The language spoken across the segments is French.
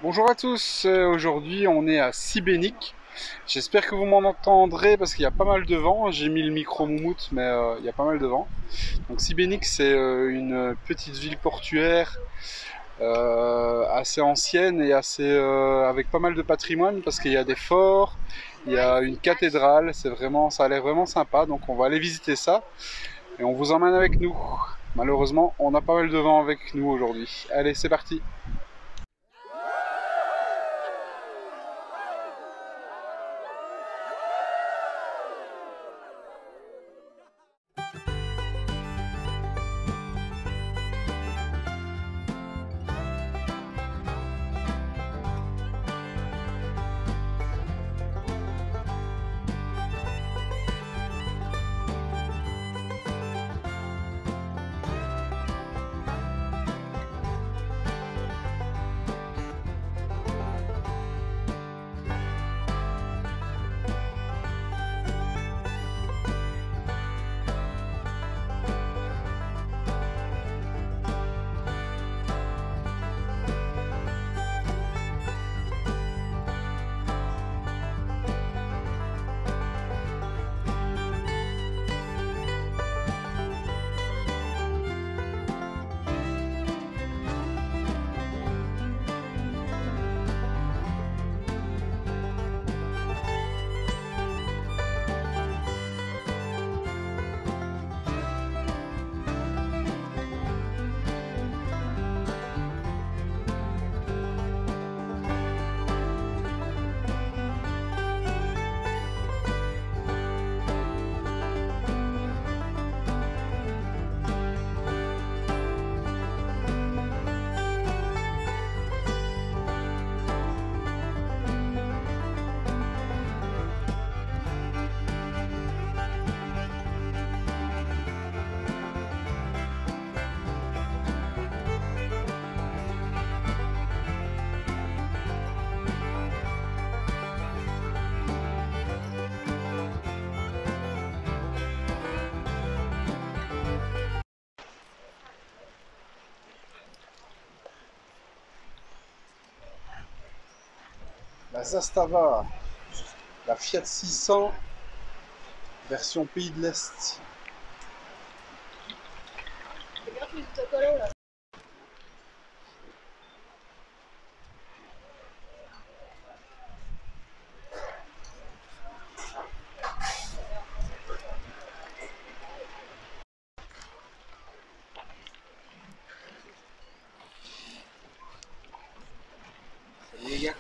Bonjour à tous, aujourd'hui on est à Sibénik. J'espère que vous m'en entendrez parce qu'il y a pas mal de vent. J'ai mis le micro moumoute mais il y a pas mal de vent. Donc Sibénik c'est une petite ville portuaire assez ancienne et avec pas mal de patrimoine parce qu'il y a des forts, il y a une cathédrale, ça a l'air vraiment sympa donc on va aller visiter ça et on vous emmène avec nous. Malheureusement on a pas mal de vent avec nous aujourd'hui. Allez c'est parti. La Zastava, la Fiat 600 version pays de l'Est. Salut les gars.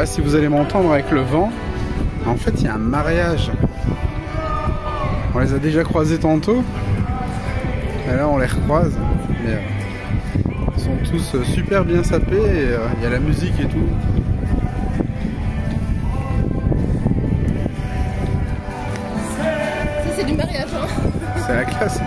pas si vous allez m'entendre avec le vent. En fait, il y a un mariage. On les a déjà croisés tantôt. Et là, on les recroise. Mais, ils sont tous super bien sapés. Et il y a la musique et tout. Ça, c'est du mariage, hein. C'est la classe.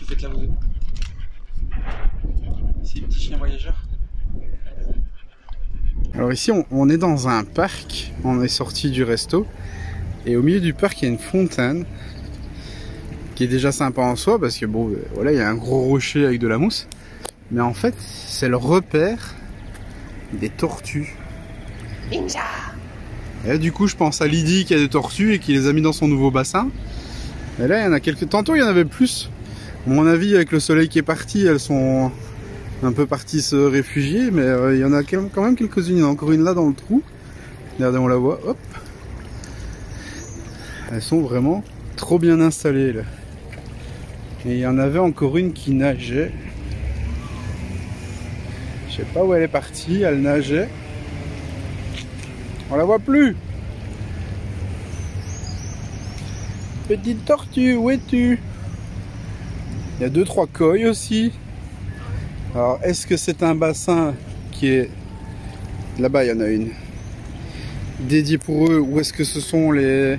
Faites là vous deux. C'est petit chien voyageur. Alors ici on est dans un parc, on est sorti du resto et au milieu du parc il y a une fontaine qui est déjà sympa en soi parce que bon voilà il y a un gros rocher avec de la mousse, mais en fait c'est le repère des tortues. Ninja. Et du coup je pense à Lydie qui a des tortues et qui les a mis dans son nouveau bassin. Et là il y en a quelques, tantôt il y en avait plus. À mon avis, avec le soleil qui est parti, elles sont un peu parties se réfugier, mais il y en a quand même quelques-unes. Il y en a encore une là dans le trou. Regardez, on la voit. Hop. Elles sont vraiment trop bien installées là. Et il y en avait encore une qui nageait. Je sais pas où elle est partie. Elle nageait. On la voit plus. Petite tortue, où es-tu? Il y a 2-3 coilles aussi. Alors, est-ce que c'est un bassin qui est... Là-bas, il y en a une. Dédié pour eux, ou est-ce que ce sont les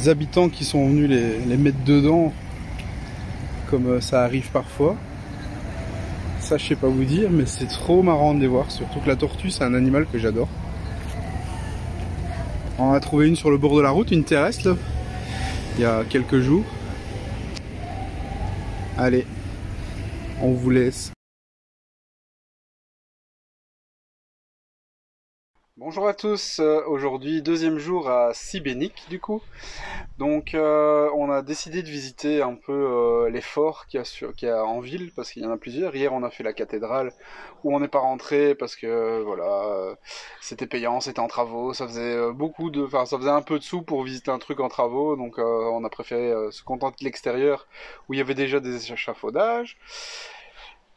habitants qui sont venus les mettre dedans, comme ça arrive parfois? Ça, je sais pas vous dire, mais c'est trop marrant de les voir. Surtout que la tortue, c'est un animal que j'adore. On a trouvé une sur le bord de la route, une terrestre, là, il y a quelques jours. Allez, on vous laisse. Bonjour à tous, aujourd'hui deuxième jour à Sibénik du coup. Donc on a décidé de visiter un peu les forts qu'il y a en ville parce qu'il y en a plusieurs. Hier on a fait la cathédrale où on n'est pas rentré parce que voilà c'était payant, c'était en travaux, ça faisait enfin ça faisait un peu de sous pour visiter un truc en travaux, donc on a préféré se contenter de l'extérieur où il y avait déjà des échafaudages.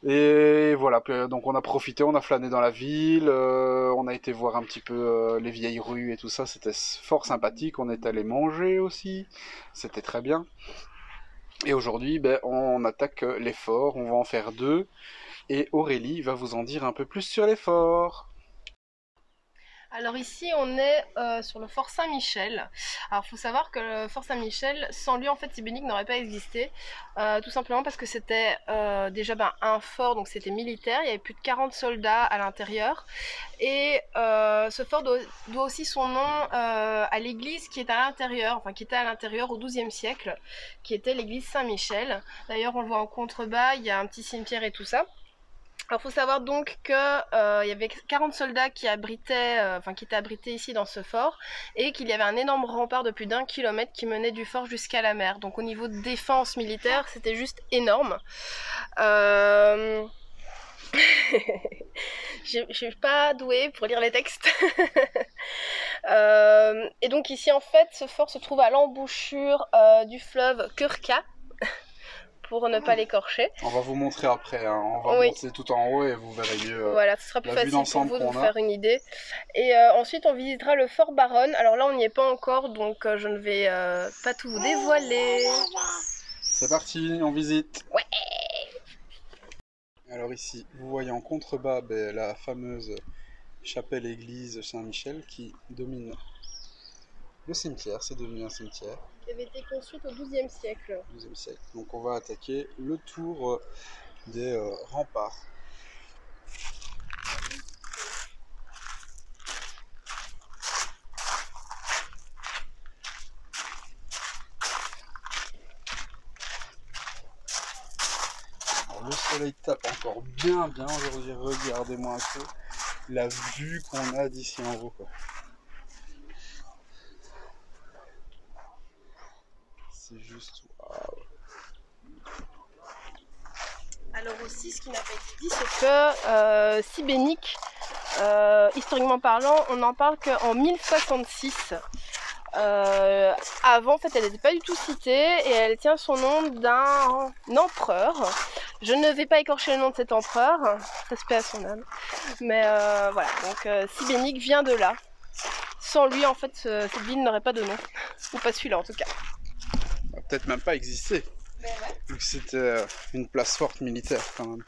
Et voilà, donc on a profité, on a flâné dans la ville, on a été voir un petit peu les vieilles rues et tout ça, c'était fort sympathique, on est allé manger aussi, c'était très bien. Et aujourd'hui, ben, on attaque les forts, on va en faire deux, et Aurélie va vous en dire un peu plus sur les forts. Alors ici on est sur le fort Saint-Michel. Alors il faut savoir que le fort Saint-Michel, sans lui en fait Sibénik n'aurait pas existé. Tout simplement parce que c'était déjà un fort, donc c'était militaire, il y avait plus de 40 soldats à l'intérieur. Et ce fort doit aussi son nom à l'église qui est à l'intérieur, enfin qui était à l'intérieur au XIIe siècle, qui était l'église Saint-Michel. D'ailleurs on le voit en contrebas, il y a un petit cimetière et tout ça. Alors faut savoir donc que il y avait 40 soldats qui abritaient, qui étaient abrités ici dans ce fort, et qu'il y avait un énorme rempart de plus d'1 kilomètre qui menait du fort jusqu'à la mer. Donc au niveau de défense militaire, c'était juste énorme. Je suis pas douée pour lire les textes. Et donc ici en fait, ce fort se trouve à l'embouchure du fleuve Kurka, pour ne pas l'écorcher. On va vous montrer après, hein. On va monter tout en haut et vous verrez mieux voilà, ce sera plus facile pour vous de vous faire une idée. Et ensuite on visitera le fort Baronne. Alors là on n'y est pas encore, donc je ne vais pas tout vous dévoiler. C'est parti, on visite. Ouais. Alors ici, vous voyez en contrebas la fameuse chapelle-église Saint-Michel qui domine le cimetière, c'est devenu un cimetière. Qui avait été construite au XIIe siècle. 12e siècle. Donc on va attaquer le tour des remparts. Alors, le soleil tape encore bien aujourd'hui, regardez-moi un peu la vue qu'on a d'ici en haut, quoi. C'est juste waouh. Alors aussi, ce qui n'a pas été dit, c'est que Sibénik, historiquement parlant, on n'en parle qu'en 1066. Avant, en fait, elle n'était pas du tout citée et elle tient son nom d'un empereur. Je ne vais pas écorcher le nom de cet empereur, respect à son âme. Mais voilà, donc Sibénik vient de là. Sans lui, en fait, cette ville n'aurait pas de nom. Ou pas celui-là, en tout cas. Peut-être même pas existé. Ben ouais. Vu que c'était une place forte militaire quand même.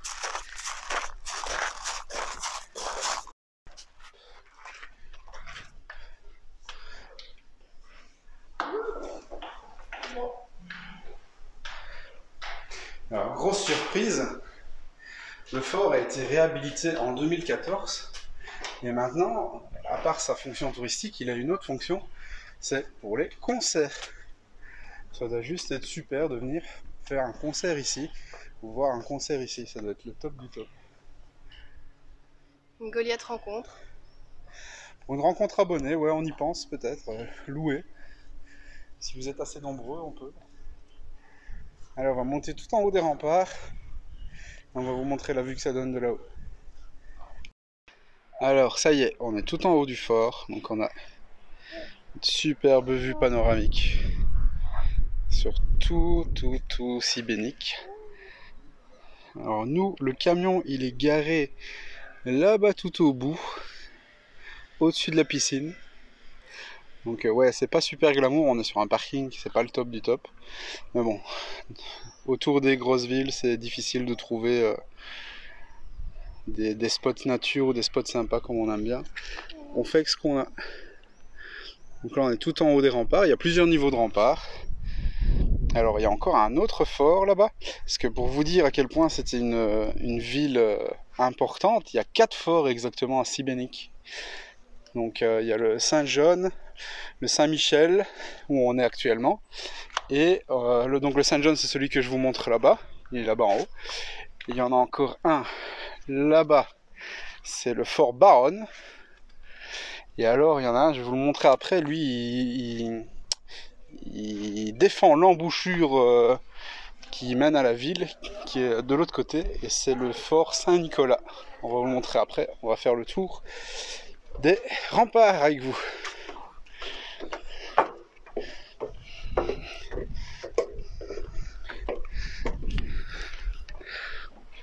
Alors, grosse surprise, le fort a été réhabilité en 2014 et maintenant, à part sa fonction touristique, il a une autre fonction, c'est pour les concerts. Ça doit juste être super de venir faire un concert ici, ou voir un concert ici, ça doit être le top du top. Une Goliath rencontre. Pour une rencontre abonnée, ouais, on y pense peut-être, louer. Si vous êtes assez nombreux, on peut. Alors on va monter tout en haut des remparts. On va vous montrer la vue que ça donne de là-haut. Alors ça y est, on est tout en haut du fort. Donc on a une superbe vue panoramique sur tout Sibénik. Alors nous, le camion il est garé là-bas tout au bout, au-dessus de la piscine. Donc ouais, c'est pas super glamour, on est sur un parking, c'est pas le top du top. Mais bon, autour des grosses villes, c'est difficile de trouver des spots nature ou des spots sympas comme on aime bien. On fait avec ce qu'on a. Donc là on est tout en haut des remparts, il y a plusieurs niveaux de remparts. Alors il y a encore un autre fort là-bas, parce que pour vous dire à quel point c'était une ville importante, il y a 4 forts exactement à Sibénik. Donc il y a le Saint-John, le Saint-Michel, où on est actuellement, et donc le Saint-John c'est celui que je vous montre là-bas, il est là-bas en haut. Et il y en a encore un là-bas, c'est le fort Baronne, Et alors, il y en a un, je vais vous le montrer après, lui, il défend l'embouchure qui mène à la ville, qui est de l'autre côté, et c'est le fort Saint-Nicolas. On va vous le montrer après, on va faire le tour des remparts avec vous.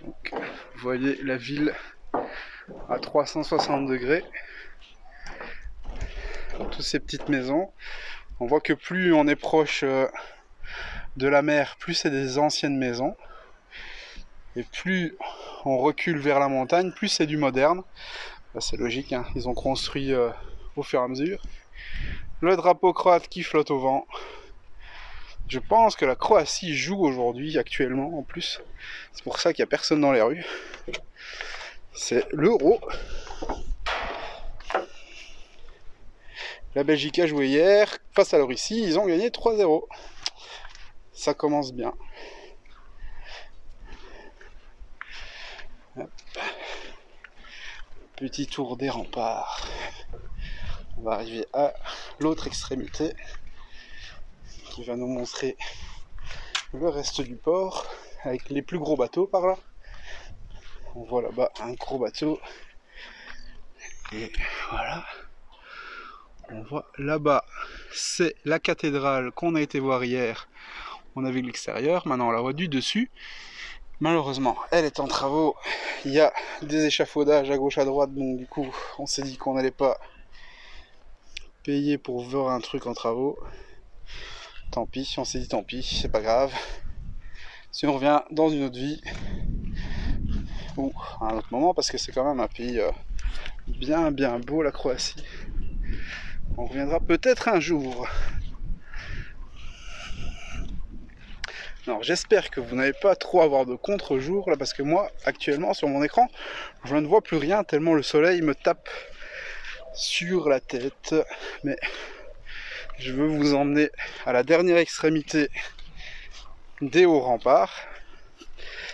Donc, vous voyez la ville à 360 degrés, toutes ces petites maisons. On voit que plus on est proche de la mer, plus c'est des anciennes maisons. Et plus on recule vers la montagne, plus c'est du moderne. Bah, c'est logique, hein. Ils ont construit au fur et à mesure. Le drapeau croate qui flotte au vent. Je pense que la Croatie joue aujourd'hui, actuellement en plus. C'est pour ça qu'il n'y a personne dans les rues. C'est l'Euro. La Belgique a joué hier face à la Russie, ils ont gagné 3-0. Ça commence bien. Hop. Petit tour des remparts. On va arriver à l'autre extrémité qui va nous montrer le reste du port avec les plus gros bateaux par là. On voit là-bas un gros bateau. Et voilà. On voit là-bas, c'est la cathédrale qu'on a été voir hier. On a vu l'extérieur, maintenant on la voit du dessus. Malheureusement, elle est en travaux. Il y a des échafaudages à gauche à droite, donc du coup, on s'est dit qu'on n'allait pas payer pour voir un truc en travaux. Tant pis, on s'est dit tant pis, c'est pas grave. Si on revient dans une autre vie, ou à un autre moment, parce que c'est quand même un pays bien beau, la Croatie. On reviendra peut-être un jour. Alors j'espère que vous n'allez pas trop avoir de contre-jour là, parce que moi actuellement sur mon écran je ne vois plus rien tellement le soleil me tape sur la tête. Mais je veux vous emmener à la dernière extrémité des hauts remparts,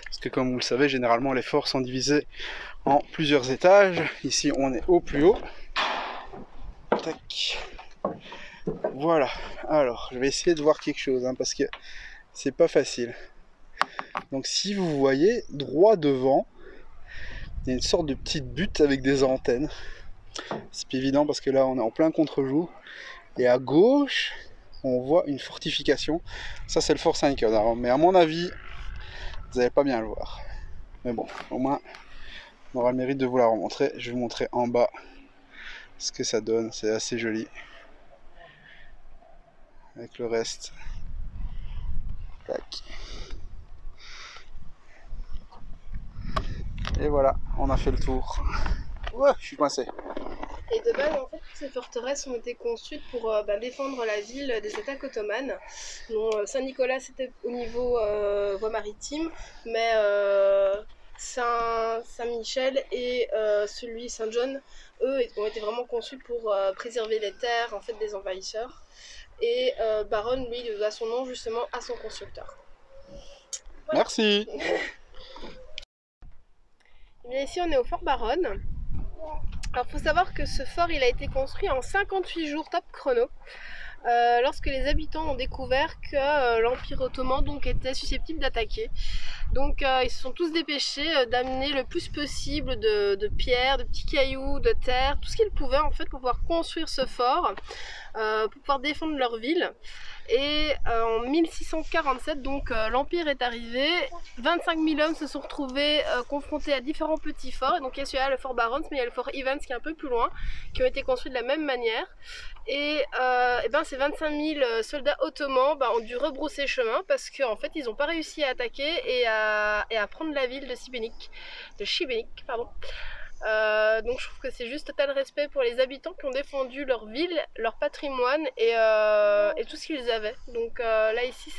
parce que comme vous le savez, généralement les forts sont divisés en plusieurs étages. Ici on est au plus haut. Tac. Voilà, alors je vais essayer de voir quelque chose, hein, parce que c'est pas facile. Donc si vous voyez droit devant, il y a une sorte de petite butte avec des antennes. C'est pas évident parce que là on est en plein contre-jour. Et à gauche, on voit une fortification. Ça c'est le fort Saint-Nicolas. Mais à mon avis, vous n'allez pas bien le voir. Mais bon, au moins, on aura le mérite de vous la remontrer. Je vais vous montrer en bas ce que ça donne. C'est assez joli. Avec le reste. Tac. Et voilà, on a fait le tour. Ouais, je suis coincé. Et de base, en fait, toutes ces forteresses ont été construites pour défendre la ville des attaques ottomanes. Saint-Nicolas, c'était au niveau voie maritime, mais Saint-Michel et celui Saint-John, eux, ont été vraiment conçus pour préserver les terres en fait, des envahisseurs. Et Baronne, lui, doit son nom justement à son constructeur. Voilà. Merci. Et bien ici, on est au fort Baronne. Alors, il faut savoir que ce fort, il a été construit en 58 jours top chrono. Lorsque les habitants ont découvert que l'Empire ottoman donc, était susceptible d'attaquer. Donc ils se sont tous dépêchés d'amener le plus possible de pierres, de petits cailloux, de terre, tout ce qu'ils pouvaient en fait pour pouvoir construire ce fort, pour pouvoir défendre leur ville. Et en 1647, donc l'Empire est arrivé, 25 000 hommes se sont retrouvés confrontés à différents petits forts. Et donc il y a celui-là, le fort Barons, mais il y a le fort Ivans qui est un peu plus loin, qui ont été construits de la même manière. Et ces 25 000 soldats ottomans ont dû rebrousser chemin parce qu'en fait ils n'ont pas réussi à attaquer et à prendre la ville de Šibenik, pardon. Donc je trouve que c'est juste total respect pour les habitants qui ont défendu leur ville, leur patrimoine et tout ce qu'ils avaient. Donc là ici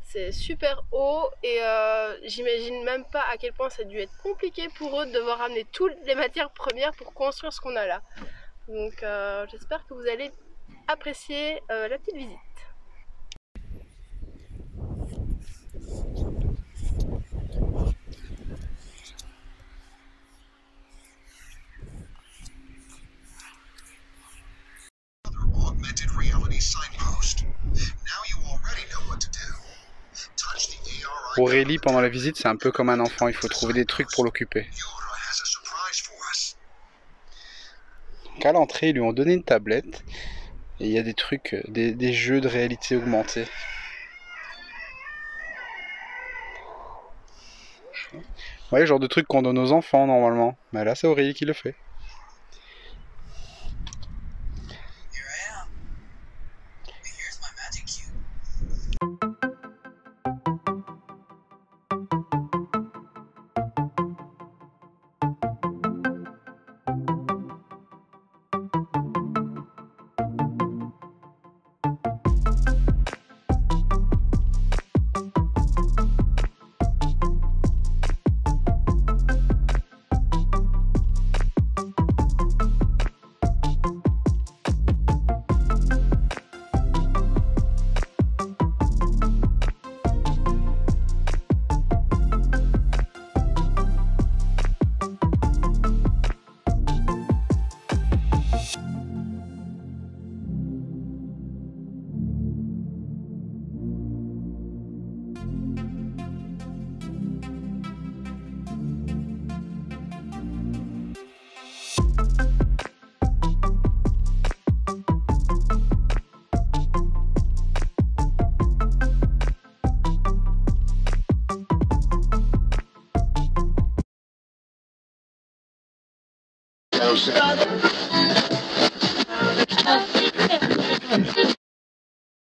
c'est super haut et j'imagine même pas à quel point ça a dû être compliqué pour eux de devoir amener toutes les matières premières pour construire ce qu'on a là. Donc j'espère que vous allez apprécier la petite visite. Aurélie, pendant la visite, c'est un peu comme un enfant, il faut trouver des trucs pour l'occuper. Donc à l'entrée, ils lui ont donné une tablette, et il y a des trucs, des jeux de réalité augmentée. Ouais, genre de trucs qu'on donne aux enfants normalement. Mais là, c'est Aurélie qui le fait.